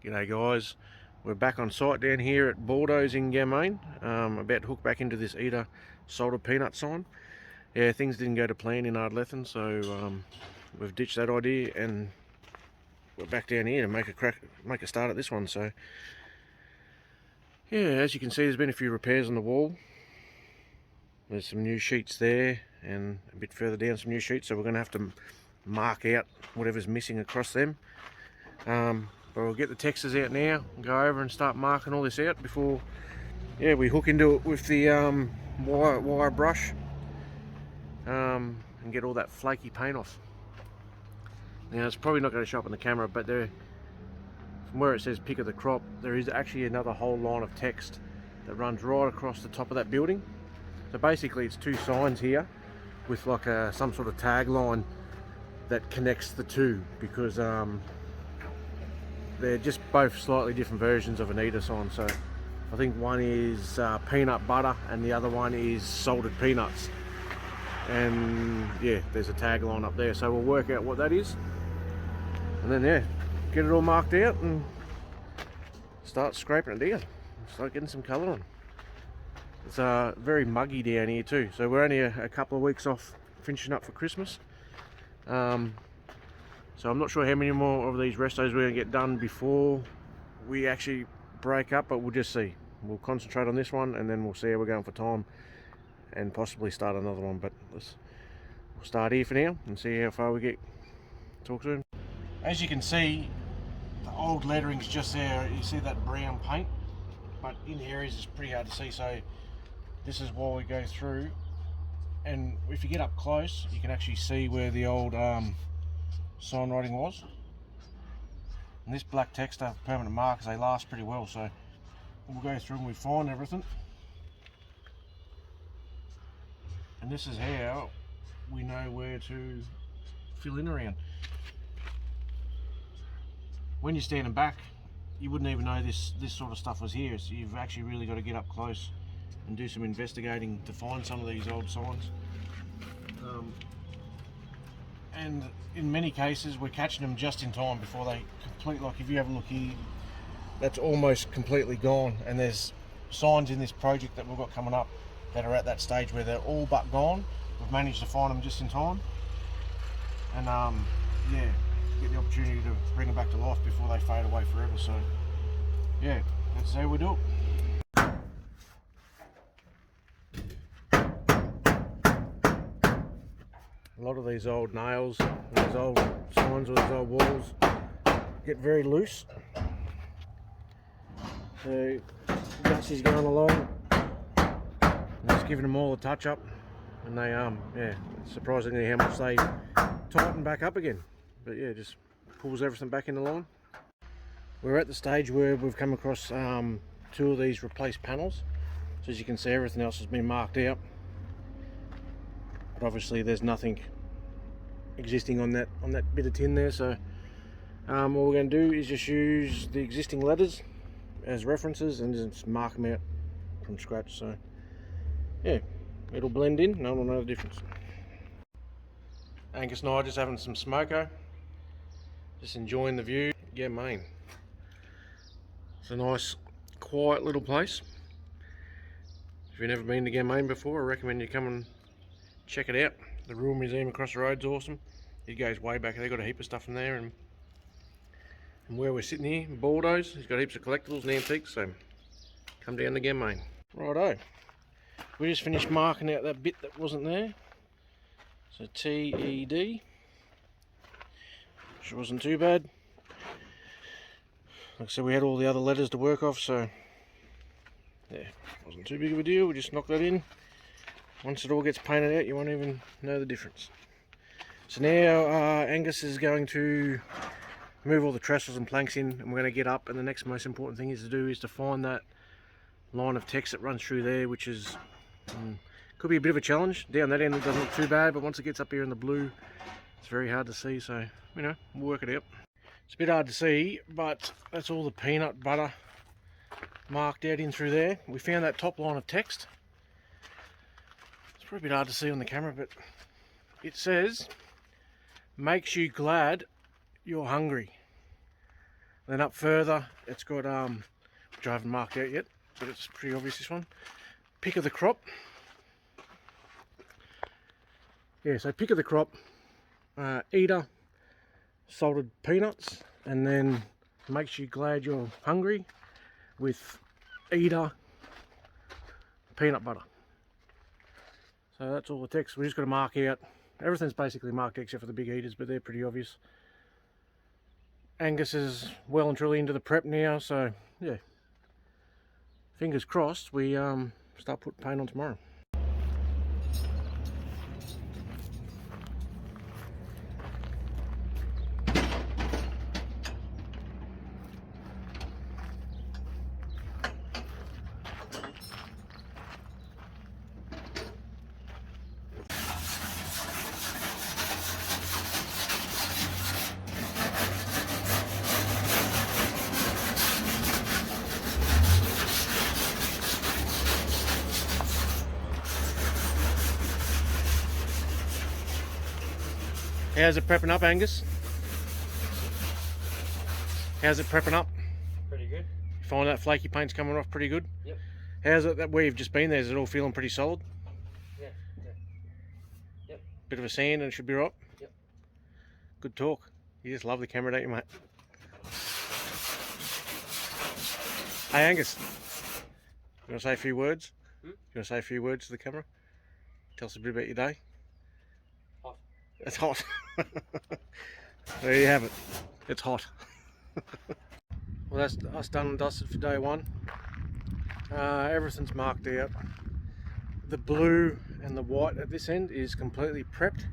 G'day guys, we're back on site down here at Bordeaux's in Ganmain, about to hook back into this ETA salted peanut sign. Yeah, things didn't go to plan in Ardlethan, so we've ditched that idea and we're back down here to make a start at this one. So yeah, as you can see, there's been a few repairs on the wall. There's some new sheets there, and a bit further down some new sheets, so we're going to have to mark out whatever's missing across them. But we'll get the textures out now and go over and start marking all this out before we hook into it with the wire brush and get all that flaky paint off. Now it's probably not going to show up on the camera, but from where it says pick of the crop, there is actually another whole line of text that runs right across the top of that building. So basically it's two signs here with like some sort of tagline that connects the two, because they're just both slightly different versions of an ETA sign. So I think one is peanut butter and the other one is salted peanuts, and yeah, there's a tagline up there, so we'll work out what that is and then get it all marked out and start scraping it down, start getting some colour on. It's very muggy down here too, so we're only a couple of weeks off finishing up for Christmas. So I'm not sure how many more of these restos we're going to get done before we actually break up, but we'll just see. We'll concentrate on this one and then we'll see how we're going for time and possibly start another one. But we'll start here for now and see how far we get. Talk soon. As you can see, the old lettering's just there. You see that brown paint, but in areas it's pretty hard to see, so this is why we go through, and if you get up close you can actually see where the old sign writing was. And this black text are permanent markers, they last pretty well, so we'll go through and we find everything. And this is how we know where to fill in around. When you're standing back, you wouldn't even know this sort of stuff was here, so you've actually really got to get up close and do some investigating to find some of these old signs. And in many cases we're catching them just in time before they complete. Like if you have a look here, that's almost completely gone, and there's signs in this project that we've got coming up that are at that stage where they're all but gone. We've managed to find them just in time, and yeah, get the opportunity to bring them back to life before they fade away forever. So yeah, that's how we do it. A lot of these old nails, these old signs or these old walls get very loose. So Gussie's going along and just giving them all a touch up, and they yeah, surprisingly how much they tighten back up again. But yeah, just pulls everything back into line. We're at the stage where we've come across two of these replaced panels. So as you can see, everything else has been marked out, but obviously there's nothing existing on that bit of tin there. So what we're going to do is just use the existing letters as references and just mark them out from scratch. So yeah, it'll blend in, no one will know the difference. Angus and I are just having some smoko, just enjoying the view. Ganmain, it's a nice quiet little place. If you've never been to Ganmain before, I recommend you come and check it out. The Rural Museum across the road's awesome. It goes way back. They've got a heap of stuff in there, and where we're sitting here, Bordeaux's, he's got heaps of collectibles and antiques, so come down to Ganmain. Righto, we just finished marking out that bit that wasn't there. So TED, which wasn't too bad. Like I said, we had all the other letters to work off, so yeah, wasn't too big of a deal. We just knocked that in. Once it all gets painted out, you won't even know the difference. So now Angus is going to move all the trestles and planks in, and we're going to get up, and the next most important thing is to find that line of text that runs through there, which is could be a bit of a challenge. Down that end it doesn't look too bad, but once it gets up here in the blue, it's very hard to see, so you know, we'll work it out. It's a bit hard to see, but that's all the peanut butter marked out in through there. We found that top line of text. It's probably a bit hard to see on the camera, but it says, makes you glad you're hungry. Then up further, it's got which I haven't marked out yet, but it's pretty obvious, this one. Pick of the crop. Yeah, so pick of the crop, ETA, salted peanuts, and then makes you glad you're hungry with ETA peanut butter. So that's all the text. We just got to mark out. Everything's basically marked except for the big eaters, but they're pretty obvious. Angus is well and truly into the prep now, so yeah. Fingers crossed we start putting paint on tomorrow. How's it prepping up, Angus? How's it prepping up? Pretty good. You find that flaky paint's coming off pretty good? Yep. How's it that where you've just been there? Is it all feeling pretty solid? Yeah. Yep. Bit of a sand and it should be right? Yep. Good talk. You just love the camera, don't you, mate? Hey, Angus. You want to say a few words? You want to say a few words to the camera? Tell us a bit about your day. Hot. It's hot. There you have it. It's hot. Well, that's us done and dusted for day one. Everything's marked out. The blue and the white at this end is completely prepped.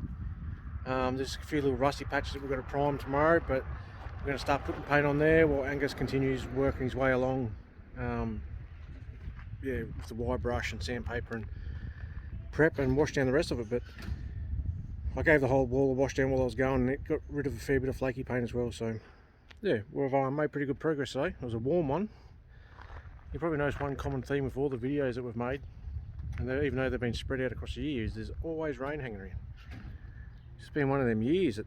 There's a few little rusty patches that we've got to prime tomorrow, but we're going to start putting paint on there while Angus continues working his way along. Yeah, with the wire brush and sandpaper and prep and wash down the rest of it. But I gave the whole wall a wash down while I was going, and it got rid of a fair bit of flaky paint as well. So yeah, we've made pretty good progress today. It was a warm one. You probably noticed one common theme with all the videos that we've made, and even though they've been spread out across the years, there's always rain hanging around. It's been one of them years that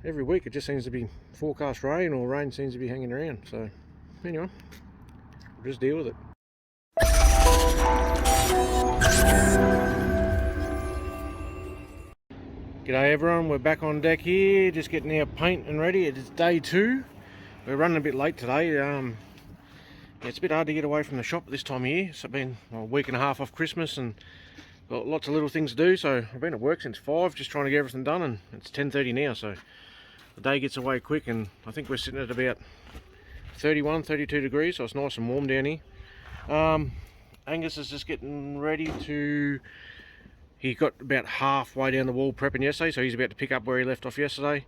every week it just seems to be forecast rain, or rain seems to be hanging around. So anyway, we'll just deal with it. G'day everyone, we're back on deck here, just getting our paint and ready. It is day 2. We're running a bit late today. Yeah, it's a bit hard to get away from the shop at this time of year. So I've been a week and a half off Christmas and got lots of little things to do. So I've been at work since 5, just trying to get everything done, and it's 10:30 now. So the day gets away quick, and I think we're sitting at about 31, 32 degrees, so it's nice and warm down here. Angus is just getting ready to... He got about halfway down the wall prepping yesterday, so he's about to pick up where he left off yesterday.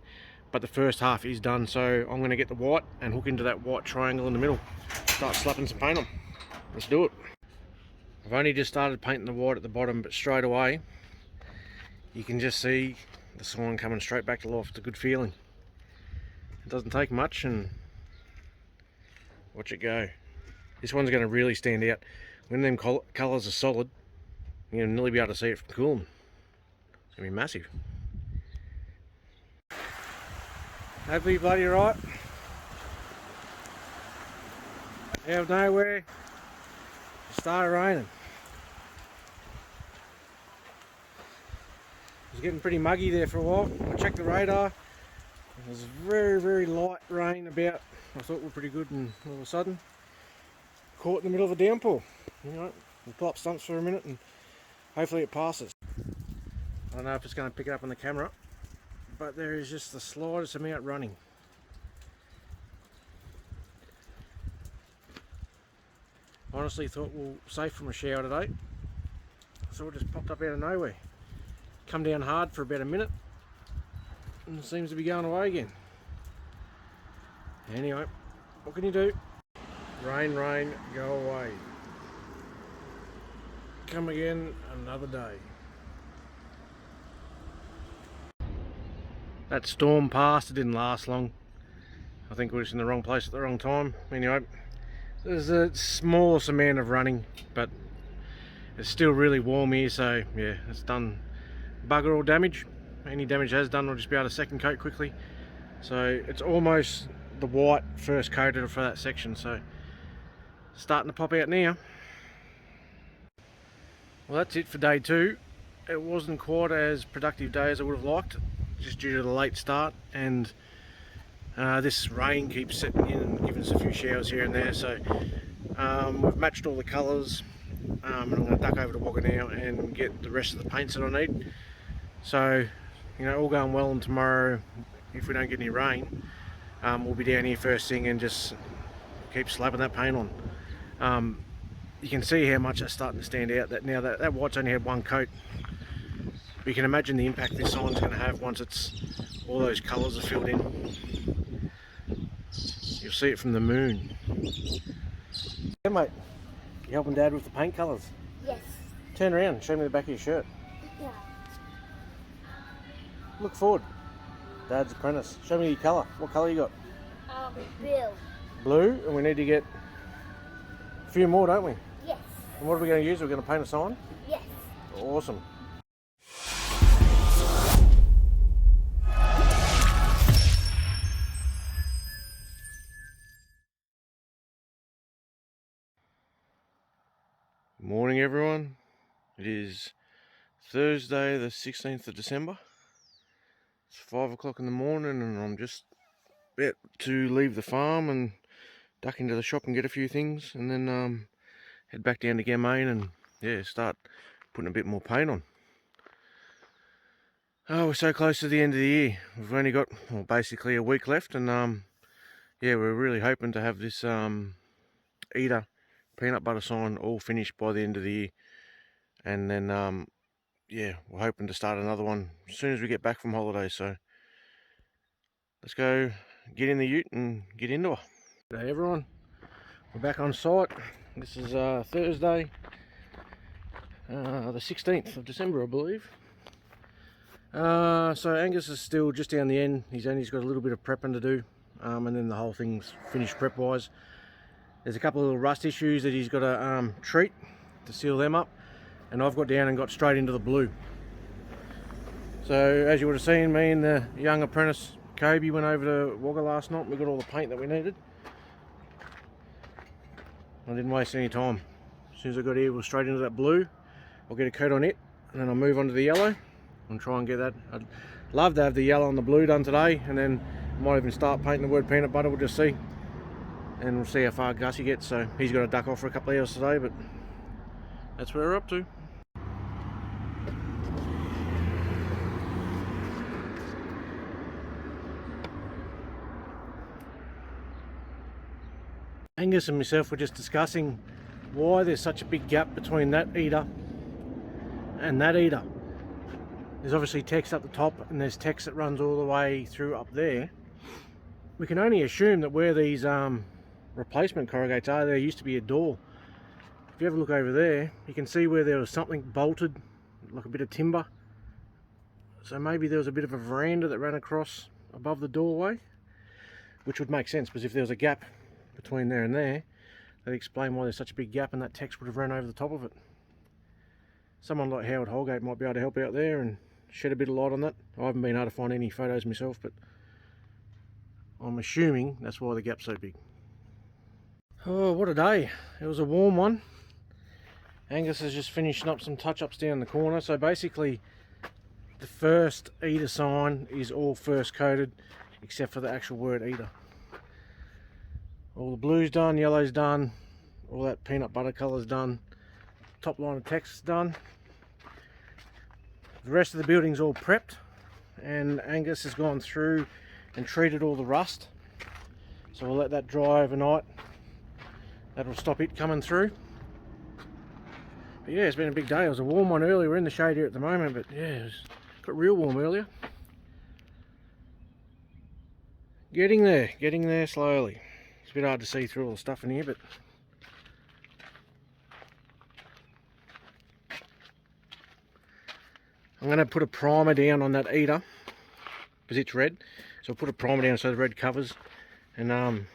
But the first half is done, so I'm going to get the white and hook into that white triangle in the middle. Start slapping some paint on. Let's do it. I've only just started painting the white at the bottom, but straight away you can just see the sign coming straight back to life. It's a good feeling. It doesn't take much, and watch it go. This one's going to really stand out. When them colours are solid, you're going to nearly be able to see it from Coolamon. It's going to be massive. Hopefully you're bloody right. Out of nowhere, it started raining. It was getting pretty muggy there for a while. I checked the radar. There was very, very light rain about. I thought we were pretty good, and all of a sudden, caught in the middle of a downpour. You know, we'll pull up stumps for a minute and hopefully it passes. I don't know if it's going to pick it up on the camera, but there is just the slightest amount running. Honestly thought we'll safe from a shower today. So it just popped up out of nowhere. Come down hard for about a minute and it seems to be going away again. Anyway, what can you do? Rain, rain, go away. Come again another day. That storm passed, it didn't last long. I think we're just in the wrong place at the wrong time. Anyway, there's a smallest amount of running, but it's still really warm here, so yeah, it's done bugger all damage. Any damage it has done, we'll just be able to second coat quickly. So it's almost the white first coated for that section, so starting to pop out now. Well, that's it for day 2. It wasn't quite as productive day as I would have liked, just due to the late start, and this rain keeps setting in and giving us a few showers here and there. So we've matched all the colours, and I'm going to duck over to Wagga now and get the rest of the paints that I need. So, you know, all going well, and tomorrow, if we don't get any rain, we'll be down here first thing and just keep slapping that paint on. You can see how much that's starting to stand out. That now that white's only had one coat. But you can imagine the impact this sign's going to have once all those colours are filled in. You'll see it from the moon. Yeah, mate. You helping Dad with the paint colours? Yes. Turn around and show me the back of your shirt. Yeah. Look forward. Dad's apprentice. Show me your colour. What colour you got? Bill. Blue, and we need to get a few more, don't we? Yes. And what are we going to use? We're going to paint a sign? Yes. Awesome. Morning, everyone. It is Thursday the 16th of December. It's 5 o'clock in the morning, and I'm just about to leave the farm and duck into the shop and get a few things, and then head back down to Ganmain and yeah, start putting a bit more paint on. Oh, we're so close to the end of the year. We've only got, well, basically a week left, and yeah, we're really hoping to have this ETA peanut butter sign all finished by the end of the year, and then yeah, we're hoping to start another one as soon as we get back from holidays. So let's go get in the ute and get into it. G'day everyone, we're back on site. This is Thursday the 16th of December, I believe. So Angus is still just down the end. He's got a little bit of prepping to do, and then the whole thing's finished prep wise. There's a couple of little rust issues that he's got to treat to seal them up, and I've got down and got straight into the blue. So as you would have seen, me and the young apprentice Kobe went over to Wagga last night. We got all the paint that we needed. I didn't waste any time. As soon as I got here, we're straight into that blue. I'll get a coat on it, and then I'll move on to the yellow and try and get that. I'd love to have the yellow and the blue done today, and then I might even start painting the word peanut butter. We'll just see, and we'll see how far Gussie gets. So he's got to duck off for a couple of hours today, but that's where we're up to. Angus and myself were just discussing why there's such a big gap between that ETA and that ETA. There's obviously text up the top, and there's text that runs all the way through up there. We can only assume that where these replacement corrugates are, there used to be a door. If you have a look over there, you can see where there was something bolted, like a bit of timber. So maybe there was a bit of a veranda that ran across above the doorway, which would make sense, because if there was a gap between there and there, that'd explain why there's such a big gap, and that text would have run over the top of it. Someone like Howard Holgate might be able to help out there and shed a bit of light on that. I haven't been able to find any photos myself, but I'm assuming that's why the gap's so big. Oh, what a day. It was a warm one. Angus is just finishing up some touch-ups down the corner. So basically, the first ETA sign is all first coated, except for the actual word ETA. All the blue's done, yellow's done, all that peanut butter colour's done, top line of text is done. The rest of the building's all prepped, and Angus has gone through and treated all the rust. So we'll let that dry overnight. That'll stop it coming through. But yeah, it's been a big day. It was a warm one earlier. We're in the shade here at the moment, but yeah, it got real warm earlier. Getting there slowly. It's a bit hard to see through all the stuff in here, but I'm going to put a primer down on that ETA because it's red. So I'll put a primer down so the red covers, and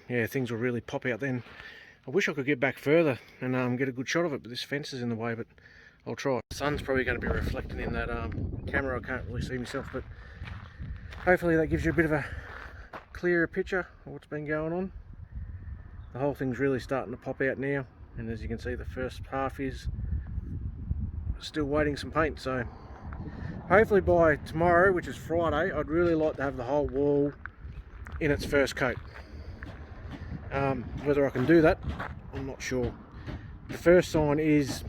yeah, things will really pop out then. I wish I could get back further and get a good shot of it, but this fence is in the way, but I'll try. The sun's probably going to be reflecting in that camera. I can't really see myself, but hopefully that gives you a bit of a clearer picture of what's been going on. The whole thing's really starting to pop out now, and as you can see, the first half is still waiting some paint. So hopefully by tomorrow, which is Friday, I'd really like to have the whole wall in its first coat. Whether I can do that, I'm not sure. The first sign is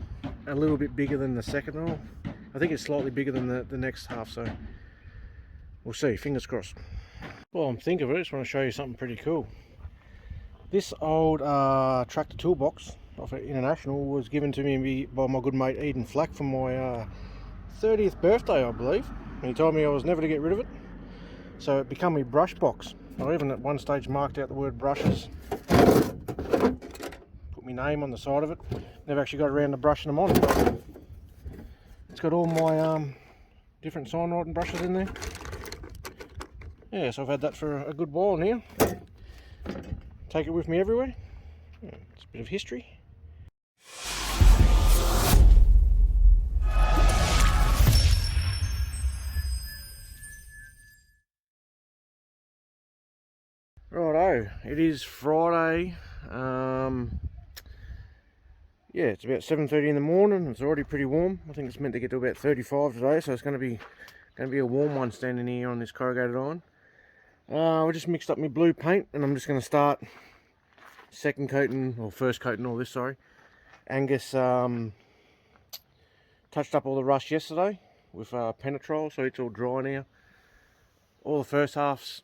a little bit bigger than the second one. I think it's slightly bigger than the next half, so we'll see, fingers crossed. Well, I'm thinking of it, I just want to show you something pretty cool. This old tractor toolbox off at International was given to me by my good mate Eden Flack for my 30th birthday, I believe. And he told me I was never to get rid of it. So it became my brush box. I even at one stage marked out the word brushes, put my name on the side of it. Never actually got around to brushing them on. But it's got all my different sign writing brushes in there. Yeah, so I've had that for a good while now. Take it with me everywhere. Yeah, it's a bit of history. Righto, it is Friday. Yeah, it's about 7:30 in the morning. It's already pretty warm. I think it's meant to get to about 35 today, so it's going to be a warm one standing here on this corrugated iron. I just mixed up my blue paint, and I'm just going to start second coating, or first coating all this, sorry. Angus touched up all the rust yesterday with Penetrol, so it's all dry now. All the first half's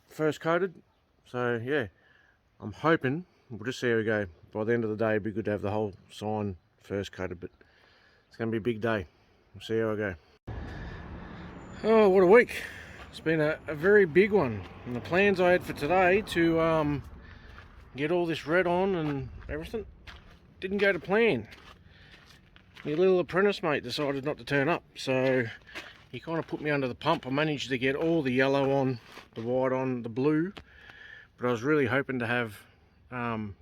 first coated, so yeah, I'm hoping, we'll just see how we go. By the end of the day, it'd be good to have the whole sign first coated, but it's going to be a big day. We'll see how I go. Oh, what a week. It's been a very big one, and the plans I had for today to get all this red on and everything didn't go to plan. My little apprentice mate decided not to turn up, so he kind of put me under the pump. I managed to get all the yellow on, the white on, the blue, but I was really hoping to have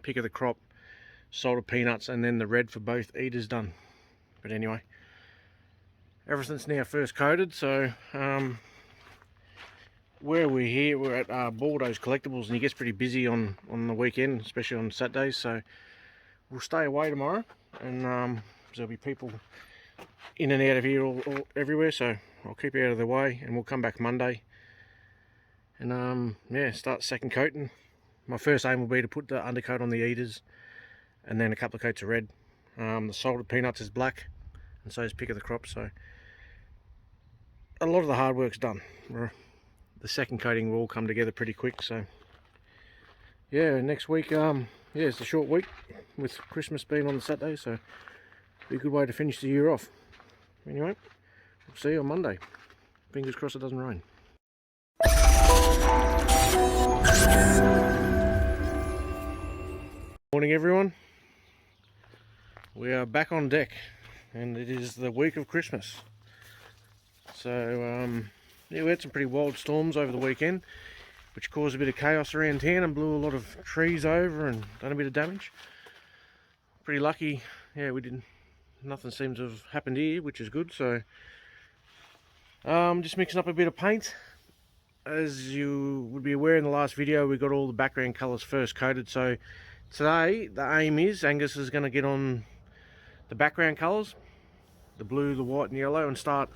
pick of the crop, salted peanuts, and then the red for both eaters done. But anyway, everything's now first coated, so where we're here, we're at Bordeaux's Collectibles, and he gets pretty busy on the weekend, especially on Saturdays, so we'll stay away tomorrow, and there'll be people in and out of here all everywhere, so I'll keep you out of the way, and we'll come back Monday and yeah, start second coating. My first aim will be to put the undercoat on the eaters, and then a couple of coats of red. The salted peanuts is black, and so is pick of the crop, so a lot of the hard work's done. The second coating will all come together pretty quick, so yeah, next week, yeah, it's a short week with Christmas being on the Saturday, so be a good way to finish the year off. Anyway, we'll see you on Monday. Fingers crossed it doesn't rain. Morning everyone. We are back on deck, and it is the week of Christmas. So yeah, we had some pretty wild storms over the weekend, which caused a bit of chaos around town and blew a lot of trees over and done a bit of damage. Pretty lucky, yeah, we didn't. Nothing seems to have happened here, which is good. So just mixing up a bit of paint. As you would be aware, in the last video we got all the background colours first coated, so today the aim is Angus is going to get on the background colours, the blue, the white and yellow, and start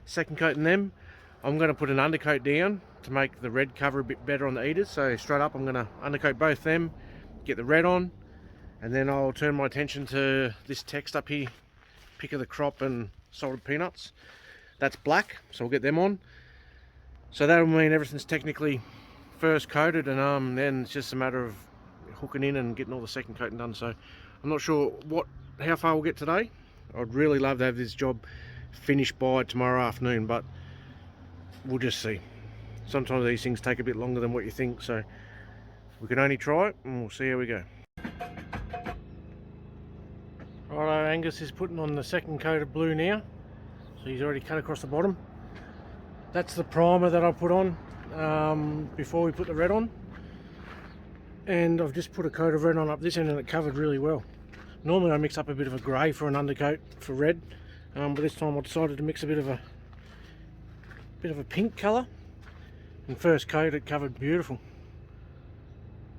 second coating them. I'm going to put an undercoat down to make the red cover a bit better on the eaters, so straight up I'm going to undercoat both them, get the red on, and then I'll turn my attention to this text up here, pick of the crop and salted peanuts. That's black, so we'll get them on. So that'll mean everything's technically first coated, and then it's just a matter of hooking in and getting all the second coating done. So I'm not sure how far we'll get today. I'd really love to have this job finished by tomorrow afternoon, but we'll just see. Sometimes these things take a bit longer than what you think, so we can only try it and we'll see how we go. Righto, Angus is putting on the second coat of blue now, so he's already cut across the bottom. That's the primer that I put on before we put the red on, and I've just put a coat of red on up this end, and it covered really well. Normally I mix up a bit of a grey for an undercoat for red, but this time I decided to mix a bit of a pink colour, and first coat it covered beautiful.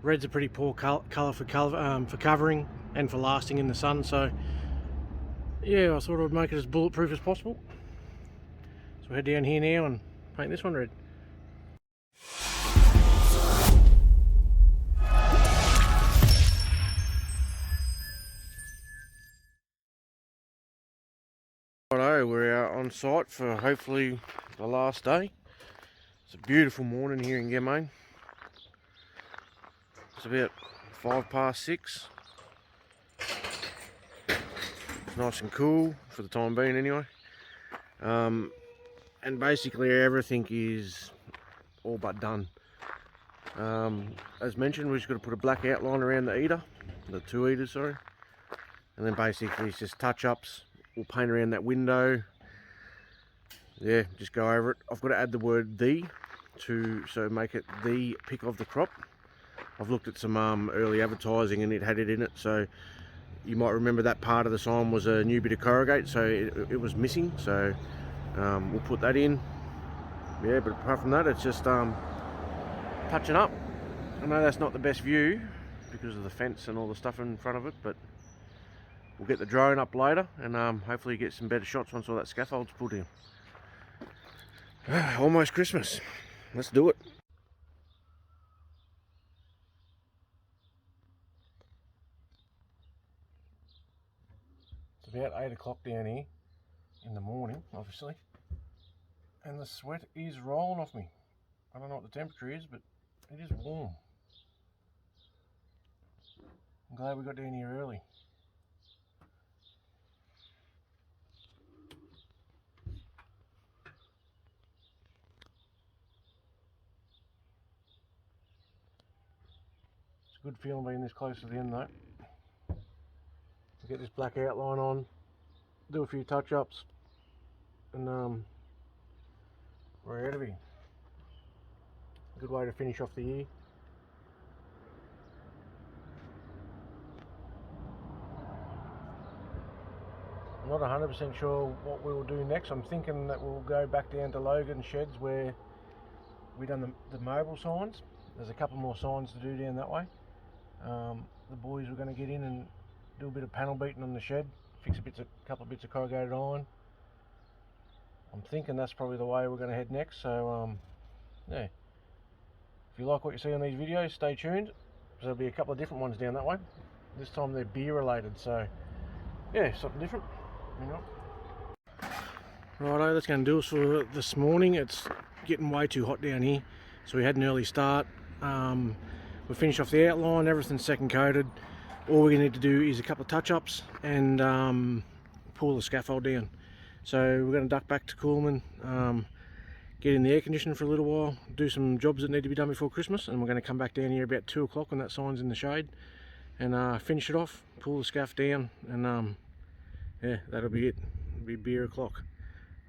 Red's a pretty poor colour for covering and for lasting in the sun, so yeah, I thought I would make it as bulletproof as possible. So we'll head down here now and paint this one red. Righto, we're out on site for hopefully the last day. It's a beautiful morning here in Ganmain. It's about 6:05. It's nice and cool for the time being anyway. And basically everything is all but done. As mentioned, we've just got to put a black outline around the ETA, the 2 ETAs, sorry. And then basically it's just touch-ups. We'll paint around that window. Yeah, just go over it. I've got to add the word "the" so make it the pick of the crop. I've looked at some early advertising and it had it in it, so you might remember that part of the sign was a new bit of corrugate, so it was missing. So we'll put that in. Yeah, but apart from that, it's just touching up. I know that's not the best view because of the fence and all the stuff in front of it, but we'll get the drone up later and hopefully get some better shots once all that scaffold's put in. Almost Christmas. Let's do it. It's about 8 o'clock down here in the morning, obviously, and the sweat is rolling off me. I don't know what the temperature is, but it is warm. I'm glad we got down here early. It's a good feeling being this close to the end though. Get this black outline on, do a few touch-ups, and we're out of here. Good way to finish off the year. I'm not 100% sure what we'll do next. I'm thinking that we'll go back down to Logan Sheds where we done the mobile signs. There's a couple more signs to do down that way. The boys were going to get in and do a bit of panel beating on the shed, fix a couple of bits of corrugated iron. I'm thinking that's probably the way we're going to head next. So yeah, if you like what you see on these videos, stay tuned. There'll be a couple of different ones down that way. This time they're beer related, so yeah, something different. Righto, that's going to do us for this morning. It's getting way too hot down here, so we had an early start. We finished off the outline, everything's second coated. All we need to do is a couple of touch-ups and pull the scaffold down. So we're going to duck back to Coolamon, get in the air conditioner for a little while, do some jobs that need to be done before Christmas, and we're going to come back down here about 2 o'clock when that sign's in the shade and finish it off, pull the scaff down, and yeah, that'll be it. It'll be beer o'clock.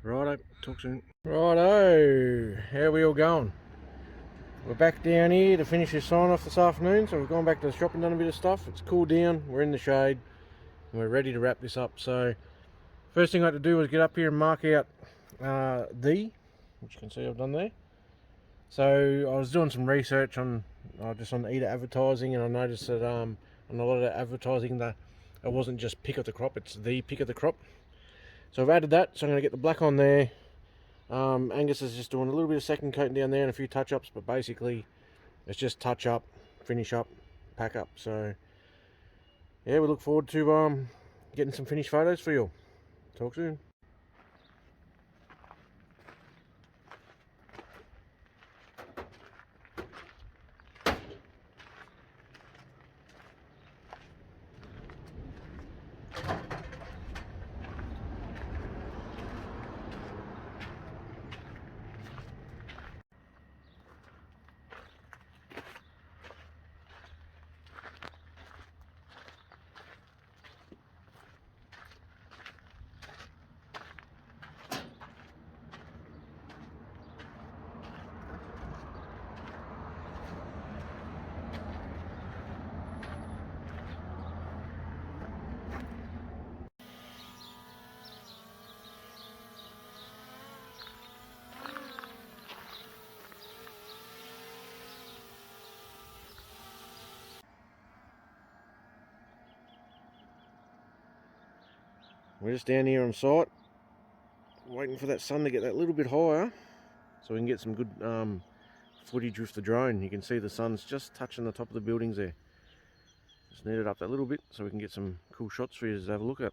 Righto, talk soon. Righto, how are we all going? We're back down here to finish this sign off this afternoon, so we've gone back to the shop and done a bit of stuff. It's cooled down, we're in the shade, and we're ready to wrap this up. So first thing I had to do was get up here and mark out which you can see I've done there. So I was doing some research on just on ETA advertising, and I noticed that on a lot of the advertising that it wasn't just pick of the crop, it's the pick of the crop. So I've added that, so I'm going to get the black on there. Angus is just doing a little bit of second coating down there and a few touch-ups, but basically it's just touch up, finish up, pack up. So yeah, we look forward to getting some finished photos for you all. Talk soon. We're just down here on site, waiting for that sun to get that little bit higher, so we can get some good footage with the drone. You can see the sun's just touching the top of the buildings there. Just need it up that little bit so we can get some cool shots for you to have a look at.